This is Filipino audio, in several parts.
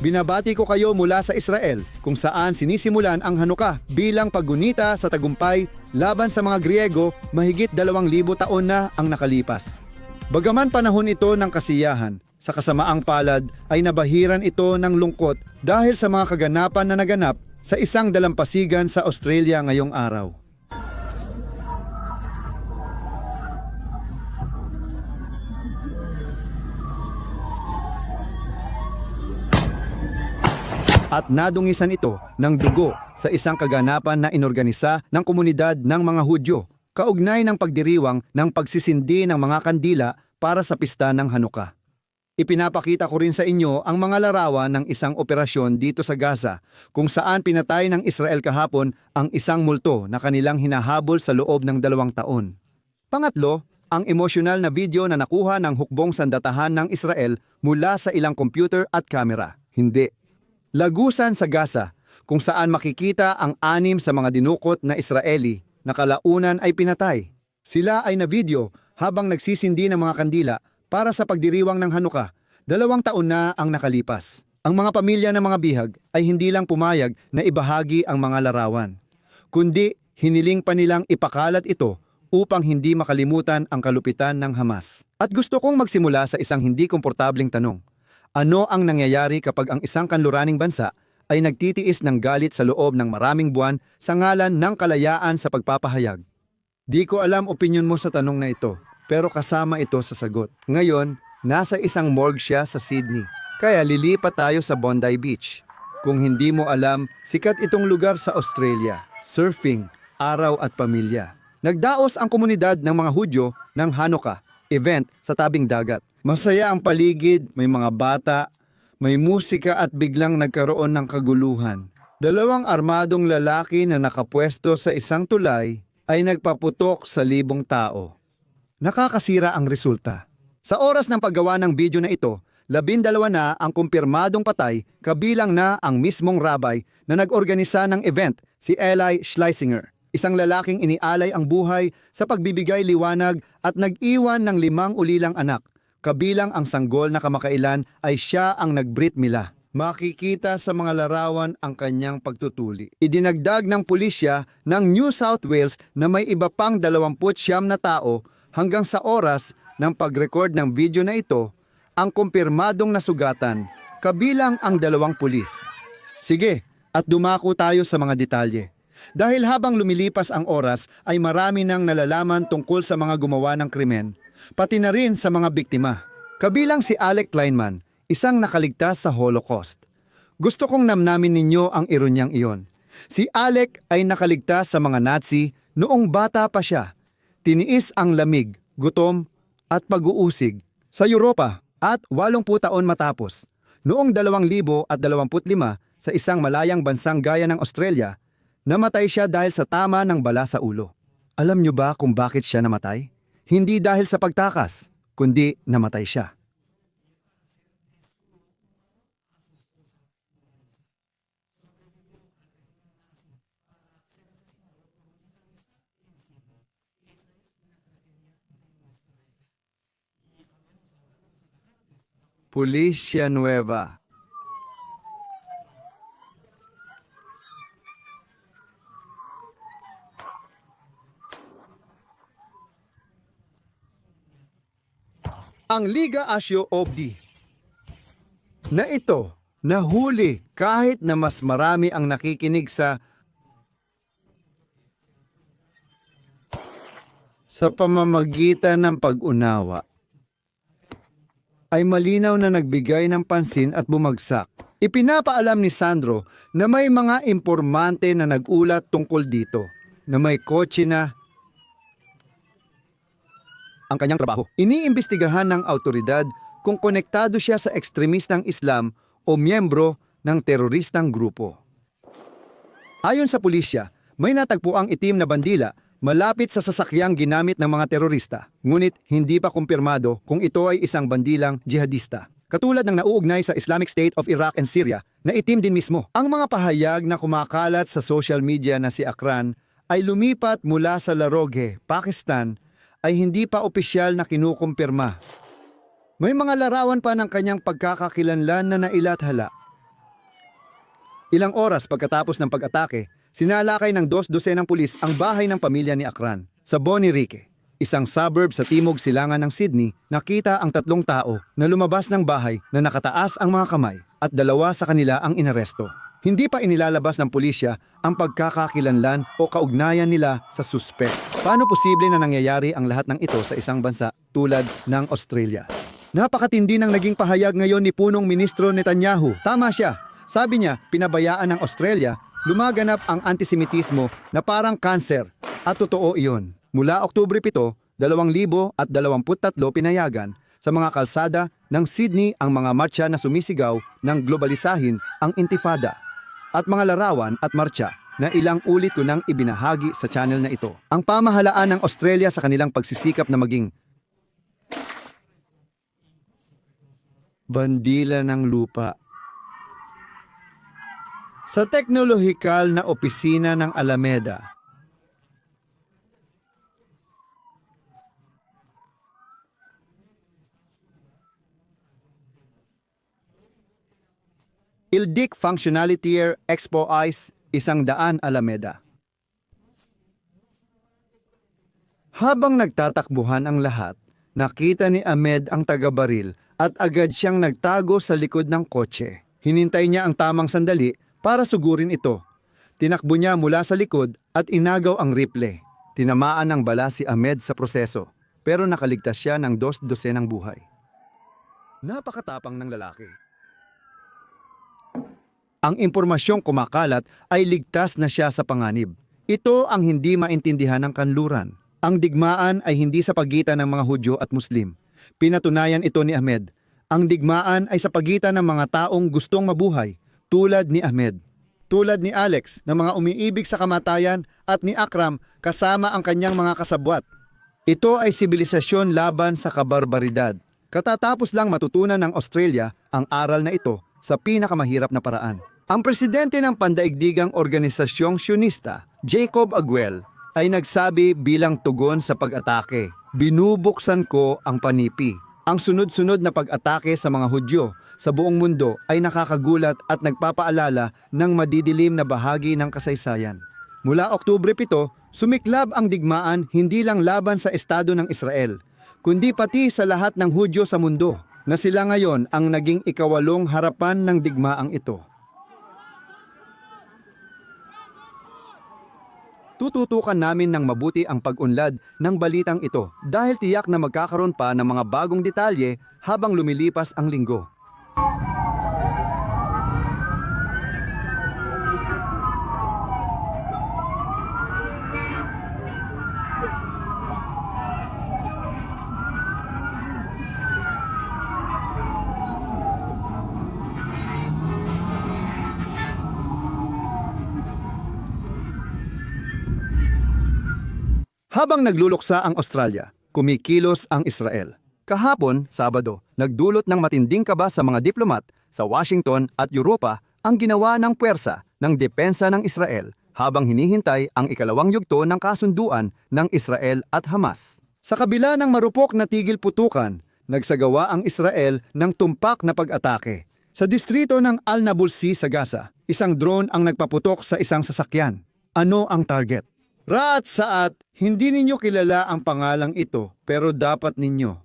Binabati ko kayo mula sa Israel, kung saan sinisimulan ang Hanukkah bilang paggunita sa tagumpay laban sa mga Griego mahigit 2,000 taon na ang nakalipas. Bagaman panahon ito ng kasiyahan, sa kasamaang palad ay nabahiran ito ng lungkot dahil sa mga kaganapan na naganap sa isang dalampasigan sa Australia ngayong araw. At nadungisan ito ng dugo sa isang kaganapan na inorganisa ng komunidad ng mga Hudyo, kaugnay ng pagdiriwang ng pagsisindi ng mga kandila para sa pista ng Hanukkah. Ipinapakita ko rin sa inyo ang mga larawan ng isang operasyon dito sa Gaza kung saan pinatay ng Israel kahapon ang isang multo na kanilang hinahabol sa loob ng 2 taon. Pangatlo, ang emosyonal na video na nakuha ng hukbong sandatahan ng Israel mula sa ilang computer at kamera. Hindi. Lagusan sa Gaza, kung saan makikita ang 6 sa mga dinukot na Israeli na kalaunan ay pinatay. Sila ay na-video habang nagsisindi ng mga kandila para sa pagdiriwang ng Hanukkah. 2 taon na ang nakalipas. Ang mga pamilya ng mga bihag ay hindi lang pumayag na ibahagi ang mga larawan, kundi hiniling pa nilang ipakalat ito upang hindi makalimutan ang kalupitan ng Hamas. At gusto kong magsimula sa isang hindi komportabling tanong. Ano ang nangyayari kapag ang isang kanluraning bansa ay nagtitiis ng galit sa loob ng maraming buwan sa ngalan ng kalayaan sa pagpapahayag? Di ko alam opinyon mo sa tanong na ito, pero kasama ito sa sagot. Ngayon, nasa isang morgue siya sa Sydney, kaya lilipat tayo sa Bondi Beach. Kung hindi mo alam, sikat itong lugar sa Australia. Surfing, araw at pamilya. Nagdaos ang komunidad ng mga Hudyo ng Hanukkah event sa tabing dagat. Masaya ang paligid, may mga bata, may musika at biglang nagkaroon ng kaguluhan. 2 armadong lalaki na nakapwesto sa isang tulay ay nagpaputok sa libong tao. Nakakasira ang resulta. Sa oras ng paggawa ng video na ito, 12 na ang kumpirmadong patay, kabilang na ang mismong rabbi na nag-organisa ng event, si Eli Schlesinger. Isang lalaking inialay ang buhay sa pagbibigay liwanag at nag-iwan ng 5 ulilang anak. Kabilang ang sanggol na kamakailan ay siya ang nag-brit mila. Makikita sa mga larawan ang kanyang pagtutuli. Idinagdag ng pulisya ng New South Wales na may iba pang 29 na tao hanggang sa oras ng pag-record ng video na ito, ang kumpirmadong nasugatan, kabilang ang 2 pulis. Sige, at dumako tayo sa mga detalye. Dahil habang lumilipas ang oras ay marami nang nalalaman tungkol sa mga gumawa ng krimen, pati na rin sa mga biktima. Kabilang si Alec Kleinman, isang nakaligtas sa Holocaust. Gusto kong namnamin ninyo ang ironyang iyon. Si Alec ay nakaligtas sa mga Nazi noong bata pa siya. Tiniis ang lamig, gutom at pag-uusig sa Europa at 80 taon matapos. Noong 2025 sa isang malayang bansang gaya ng Australia, namatay siya dahil sa tama ng bala sa ulo. Alam niyo ba kung bakit siya namatay? Hindi dahil sa pagtakas, kundi namatay siya. Pulisya Nueva. Ang Liga Asio Obdi na ito nahuli kahit na mas marami ang nakikinig sa pamamagitan ng pag-unawa, ay malinaw na nagbigay ng pansin at bumagsak. Ipinapaalam ni Sandro na may mga impormante na nagulat tungkol dito, na may kotse na ang kanyang trabaho. Iniimbestigahan ng autoridad kung konektado siya sa ekstremistang Islam o miyembro ng teroristang grupo. Ayon sa pulisya, may natagpuang itim na bandila malapit sa sasakyang ginamit ng mga terorista, ngunit hindi pa kumpirmado kung ito ay isang bandilang jihadista. Katulad ng nauugnay sa Islamic State of Iraq and Syria na itim din mismo. Ang mga pahayag na kumakalat sa social media na si Akran ay lumipat mula sa Laroghe, Pakistan, ay hindi pa opisyal na kinukumpirma. May mga larawan pa ng kanyang pagkakakilanlan na nailathala. Ilang oras pagkatapos ng pag-atake, sinalakay ng 2 dosenang pulis ang bahay ng pamilya ni Akran sa Bonnyrigg, isang suburb sa timog silangan ng Sydney. Nakita ang 3 tao na lumabas ng bahay na nakataas ang mga kamay at 2 sa kanila ang inaresto. Hindi pa inilalabas ng pulisya ang pagkakakilanlan o kaugnayan nila sa suspect. Paano posible na nangyayari ang lahat ng ito sa isang bansa tulad ng Australia? Napakatindi ng naging pahayag ngayon ni punong ministro Netanyahu. Tama siya. Sabi niya, pinabayaan ng Australia, lumaganap ang antisemitismo na parang kanser. At totoo iyon. Mula Oktubre 7, 2023 pinayagan sa mga kalsada ng Sydney ang mga marcha na sumisigaw ng globalisahin ang intifada. At mga larawan at marcha na ilang ulit ko nang ibinahagi sa channel na ito. Ang pamahalaan ng Australia sa kanilang pagsisikap na maging bandila ng lupa. Sa teknolohikal na opisina ng Alameda, ILDIC Functionality Expo ICE 100 Alameda. Habang nagtatakbuhan ang lahat, nakita ni Ahmed ang taga-baril at agad siyang nagtago sa likod ng kotse. Hinintay niya ang tamang sandali para sugurin ito. Tinakbo niya mula sa likod at inagaw ang rifle. Tinamaan ng bala si Ahmed sa proseso, pero nakaligtas siya ng 2 dosenang buhay. Napakatapang ng lalaki. Ang impormasyong kumakalat ay ligtas na siya sa panganib. Ito ang hindi maintindihan ng kanluran. Ang digmaan ay hindi sa pagitan ng mga Hudyo at Muslim. Pinatunayan ito ni Ahmed. Ang digmaan ay sa pagitan ng mga taong gustong mabuhay, tulad ni Ahmed. Tulad ni Alex na mga umiibig sa kamatayan at ni Akram kasama ang kanyang mga kasabwat. Ito ay sibilisasyon laban sa kabarbaridad. Katatapos lang matutunan ng Australia ang aral na ito sa pinakamahirap na paraan. Ang presidente ng pandaigdigang organisasyong Sionista, Jacob Aguel, ay nagsabi bilang tugon sa pag-atake, "Binubuksan ko ang panipi." Ang sunod-sunod na pag-atake sa mga Hudyo sa buong mundo ay nakakagulat at nagpapaalala ng madidilim na bahagi ng kasaysayan. Mula Oktubre 7, sumiklab ang digmaan hindi lang laban sa estado ng Israel, kundi pati sa lahat ng Hudyo sa mundo, na sila ngayon ang naging ikawalong harapan ng digmaang ito. Tututukan namin ng mabuti ang pag-unlad ng balitang ito dahil tiyak na magkakaroon pa ng mga bagong detalye habang lumilipas ang linggo. Habang nagluluksa ang Australia, kumikilos ang Israel. Kahapon, Sabado, nagdulot ng matinding kaba sa mga diplomat sa Washington at Europa ang ginawa ng puwersa ng depensa ng Israel habang hinihintay ang ikalawang yugto ng kasunduan ng Israel at Hamas. Sa kabila ng marupok na tigil putukan, nagsagawa ang Israel ng tumpak na pag-atake. Sa distrito ng Al-Nabulsi sa Gaza, isang drone ang nagpaputok sa isang sasakyan. Ano ang target? Ra'at Saat, hindi ninyo kilala ang pangalang ito pero dapat ninyo.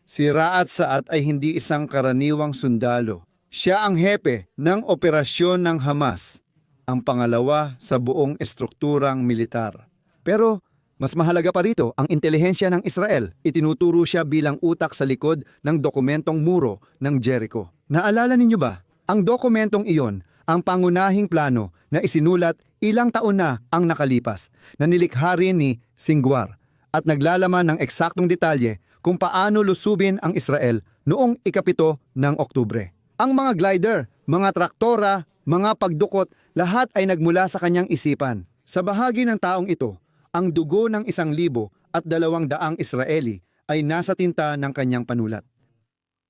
Si Ra'at Saat ay hindi isang karaniwang sundalo. Siya ang hepe ng operasyon ng Hamas, ang pangalawa sa buong estrukturang militar. Pero mas mahalaga pa rito ang intelihensya ng Israel. Itinuturo siya bilang utak sa likod ng dokumentong muro ng Jericho. Naalala ninyo ba? Ang dokumentong iyon, ang pangunahing plano na isinulat ilang taon na ang nakalipas na nilikha rin ni Sinwar at naglalaman ng eksaktong detalye kung paano lusubin ang Israel noong ika-7 ng Oktubre. Ang mga glider, mga traktora, mga pagdukot, lahat ay nagmula sa kanyang isipan. Sa bahagi ng taong ito, ang dugo ng 1,200 Israeli ay nasa tinta ng kanyang panulat.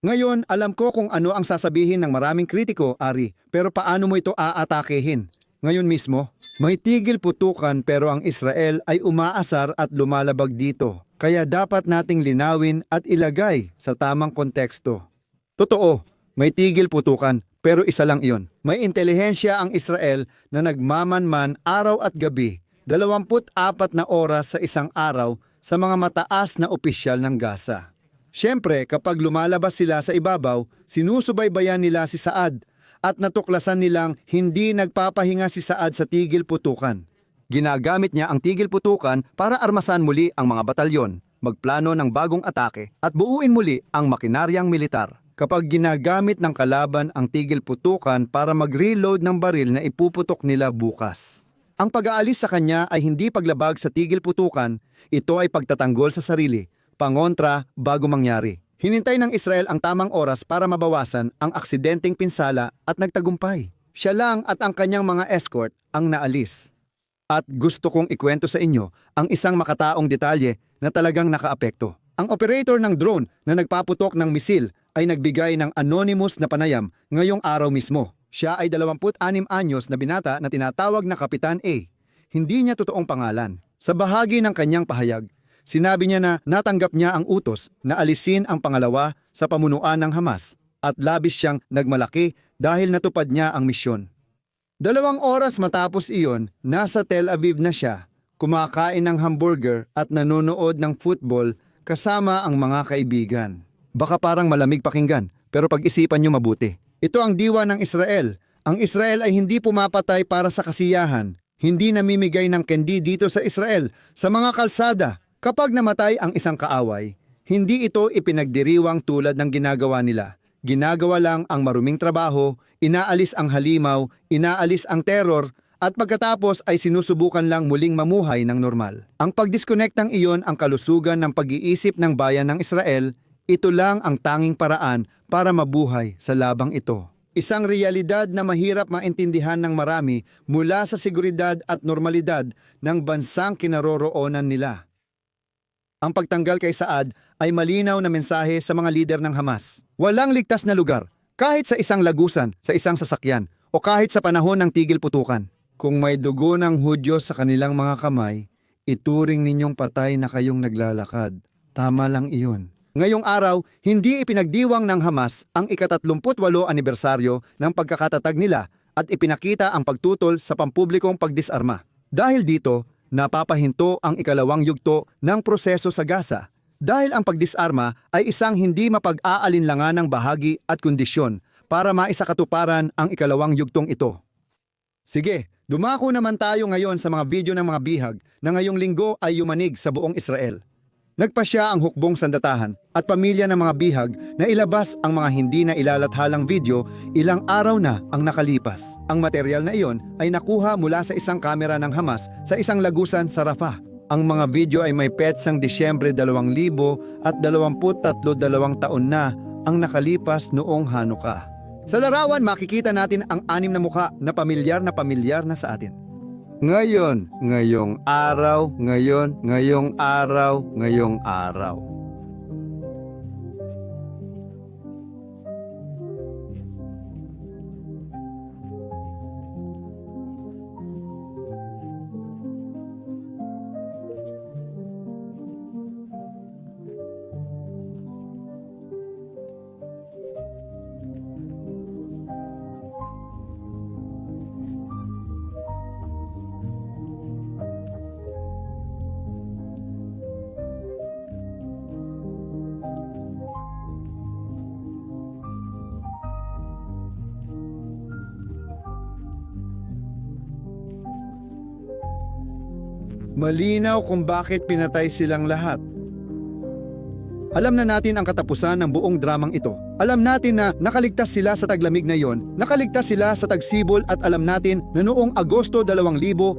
Ngayon, alam ko kung ano ang sasabihin ng maraming kritiko, Ari, pero paano mo ito aatakehin? Ngayon mismo, may tigil putukan pero ang Israel ay umaasar at lumalabag dito. Kaya dapat nating linawin at ilagay sa tamang konteksto. Totoo, may tigil putukan Pero isa lang iyon. May intelihensya ang Israel na nagmamanman araw at gabi, 24 na oras sa isang araw sa mga mataas na opisyal ng Gaza. Siyempre, kapag lumalabas sila sa ibabaw, sinusubaybayan nila si Saad at natuklasan nilang hindi nagpapahinga si Saad sa tigil putukan. Ginagamit niya ang tigil putukan para armasan muli ang mga batalyon, magplano ng bagong atake at buuin muli ang makinaryang militar. Kapag ginagamit ng kalaban ang tigil putukan para mag-reload ng baril na ipuputok nila bukas. Ang pag-aalis sa kanya ay hindi paglabag sa tigil putukan, ito ay pagtatanggol sa sarili, pangontra bago mangyari. Hinintay ng Israel ang tamang oras para mabawasan ang aksidenteng pinsala at nagtagumpay. Siya lang at ang kanyang mga escort ang naalis. At gusto kong ikwento sa inyo ang isang makataong detalye na talagang nakaapekto. Ang operator ng drone na nagpaputok ng misil ay nagbigay ng anonymous na panayam ngayong araw mismo. Siya ay 26 anyos na binata na tinatawag na Kapitan A. Hindi niya totoong pangalan. Sa bahagi ng kanyang pahayag, sinabi niya na natanggap niya ang utos na alisin ang pangalawa sa pamunuan ng Hamas at labis siyang nagmalaki dahil natupad niya ang misyon. 2 oras matapos iyon, nasa Tel Aviv na siya, kumakain ng hamburger at nanonood ng football kasama ang mga kaibigan. Baka parang malamig pakinggan, pero pag-isipan niyo mabuti. Ito ang diwa ng Israel. Ang Israel ay hindi pumapatay para sa kasiyahan. Hindi namimigay ng kendi dito sa Israel, sa mga kalsada. Kapag namatay ang isang kaaway, hindi ito ipinagdiriwang tulad ng ginagawa nila. Ginagawa lang ang maruming trabaho, inaalis ang halimaw, inaalis ang terror, at pagkatapos ay sinusubukan lang muling mamuhay ng normal. Ang pagdiskonektang iyon ang kalusugan ng pag-iisip ng bayan ng Israel. Ito lang ang tanging paraan para mabuhay sa labang ito. Isang realidad na mahirap maintindihan ng marami mula sa seguridad at normalidad ng bansang kinaroroonan nila. Ang pagtanggal kay Saad ay malinaw na mensahe sa mga lider ng Hamas. Walang ligtas na lugar, kahit sa isang lagusan, sa isang sasakyan, o kahit sa panahon ng tigil putukan. Kung may dugo ng Hudyo sa kanilang mga kamay, ituring ninyong patay na kayong naglalakad. Tama lang iyon. Ngayong araw, hindi ipinagdiwang ng Hamas ang ika-38 anibersaryo ng pagkakatatag nila at ipinakita ang pagtutol sa pampublikong pagdisarma. Dahil dito, napapahinto ang ikalawang yugto ng proseso sa Gaza. Dahil ang pagdisarma ay isang hindi mapag-aalinlangan ng bahagi at kondisyon para maisakatuparan ang ikalawang yugtong ito. Sige, dumako naman tayo ngayon sa mga video ng mga bihag na ngayong linggo ay yumanig sa buong Israel. Nagpasya ang hukbong sandatahan at pamilya ng mga bihag na ilabas ang mga hindi na ilalathalang video ilang araw na ang nakalipas. Ang material na iyon ay nakuha mula sa isang kamera ng Hamas sa isang lagusan sa Rafah. Ang mga video ay may petsang Disyembre 2023 taon na ang nakalipas noong Hanukkah. Sa larawan makikita natin ang 6 na mukha na pamilyar na sa atin. Ngayon, ngayong araw, ngayong araw. Malinaw kung bakit pinatay silang lahat. Alam na natin ang katapusan ng buong dramang ito. Alam natin na nakaligtas sila sa taglamig na iyon, nakaligtas sila sa tagsibol at alam natin na noong Agosto 2024,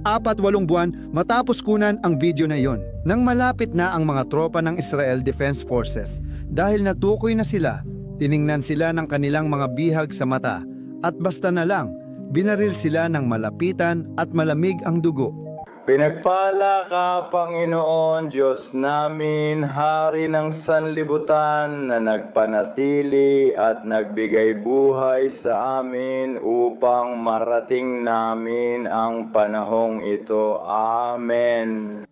8 buwan matapos kunan ang video na iyon. Nang malapit na ang mga tropa ng Israel Defense Forces, dahil natukoy na sila, tiningnan sila ng kanilang mga bihag sa mata at basta na lang, binaril sila ng malapitan at malamig ang dugo. Pinagpala ka, Panginoon, Diyos namin, Hari ng sanlibutan na nagpanatili at nagbigay buhay sa amin upang marating namin ang panahong ito. Amen.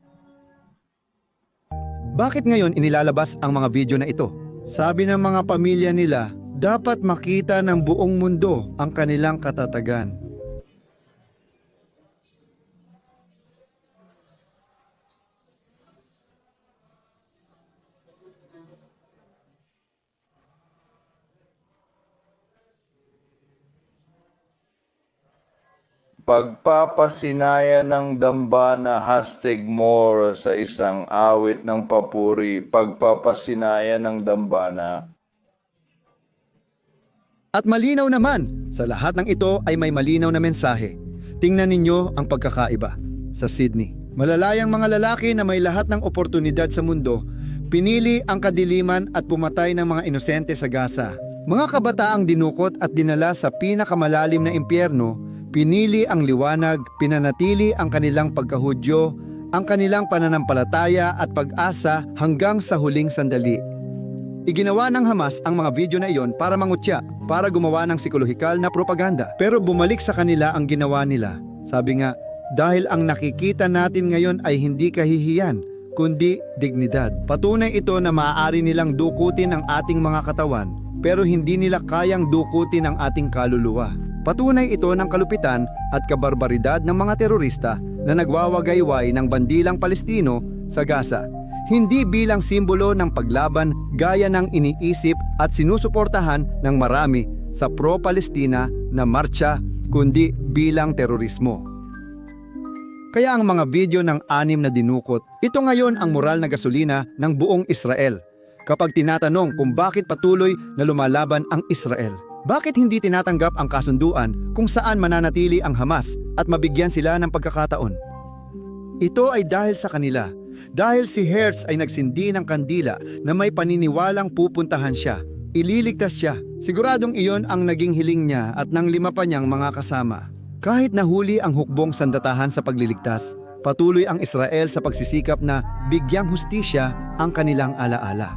Bakit ngayon inilalabas ang mga video na ito? Sabi ng mga pamilya nila, Dapat makita ng buong mundo ang kanilang katatagan. Pagpapasinaya ng dambana #more sa isang awit ng papuri. Pagpapasinaya ng dambana. At malinaw naman, sa lahat ng ito ay may malinaw na mensahe. Tingnan ninyo ang pagkakaiba. Sa Sydney, malalayang mga lalaki na may lahat ng oportunidad sa mundo, pinili ang kadiliman at pumatay ng mga inosente sa Gaza. Mga kabataang dinukot at dinala sa pinakamalalim na impyerno, pinili ang liwanag, pinanatili ang kanilang pagkahudyo, ang kanilang pananampalataya at pag-asa hanggang sa huling sandali. Iginawa ng Hamas ang mga video na iyon para mangutya, para gumawa ng psikolohikal na propaganda. Pero bumalik sa kanila ang ginawa nila. Sabi nga, dahil ang nakikita natin ngayon ay hindi kahihiyan, kundi dignidad. Patunay ito na maaari nilang dukutin ang ating mga katawan, pero hindi nila kayang dukutin ang ating kaluluwa. Patunay ito ng kalupitan at kabarbaridad ng mga terorista na nagwawagayway ng bandilang Palestino sa Gaza. Hindi bilang simbolo ng paglaban gaya ng iniisip at sinusuportahan ng marami sa pro-Palestina na marcha, kundi bilang terorismo. Kaya ang mga video ng 6 na dinukot, ito ngayon ang moral na gasolina ng buong Israel. Kapag tinatanong kung bakit patuloy na lumalaban ang Israel, bakit hindi tinatanggap ang kasunduan kung saan mananatili ang Hamas at mabigyan sila ng pagkakataon? Ito ay dahil sa kanila. Dahil si Hertz ay nagsindi ng kandila na may paniniwalang pupuntahan siya. Ililigtas siya. Siguradong iyon ang naging hiling niya at ng 5 pa niyang mga kasama. Kahit nahuli ang hukbong sandatahan sa pagliligtas, patuloy ang Israel sa pagsisikap na bigyang hustisya ang kanilang alaala.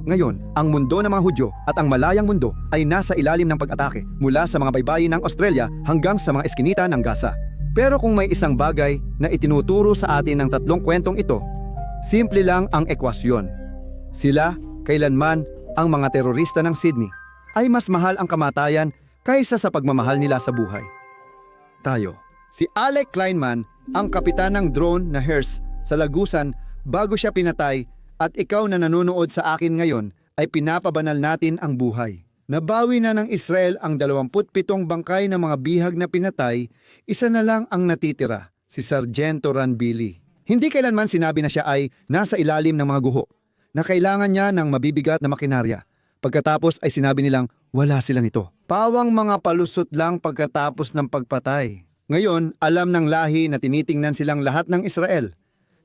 Ngayon, ang mundo ng mga Hudyo at ang malayang mundo ay nasa ilalim ng pag-atake mula sa mga baybayin ng Australia hanggang sa mga eskinita ng Gaza. Pero kung may isang bagay na itinuturo sa atin ng 3 kwentong ito, simple lang ang ekwasyon. Sila, kailanman, ang mga terorista ng Sydney, ay mas mahal ang kamatayan kaysa sa pagmamahal nila sa buhay. Tayo, si Alec Kleinman, ang kapitan ng drone na Hertz sa Lagusan bago siya pinatay, at ikaw na nanonood sa akin ngayon ay pinapabanal natin ang buhay. Nabawi na ng Israel ang 27 bangkay ng mga bihag na pinatay, isa na lang ang natitira, si Sargento Ranbili. Hindi kailanman sinabi na siya ay nasa ilalim ng mga guho, na kailangan niya ng mabibigat na makinarya. Pagkatapos ay sinabi nilang wala sila nito. Pawang mga palusot lang pagkatapos ng pagpatay. Ngayon, alam ng lahi na tinitingnan silang lahat ng Israel,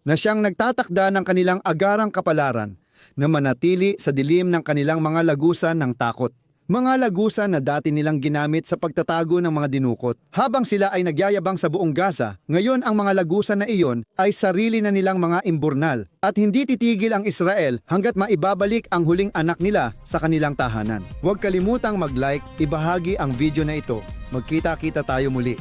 na siyang nagtatakda ng kanilang agarang kapalaran na manatili sa dilim ng kanilang mga lagusan ng takot. Mga lagusan na dati nilang ginamit sa pagtatago ng mga dinukot. Habang sila ay nagyayabang sa buong Gaza, ngayon ang mga lagusan na iyon ay sarili na nilang mga imburnal at hindi titigil ang Israel hanggat maibabalik ang huling anak nila sa kanilang tahanan. Huwag kalimutang mag-like, ibahagi ang video na ito. Magkita-kita tayo muli.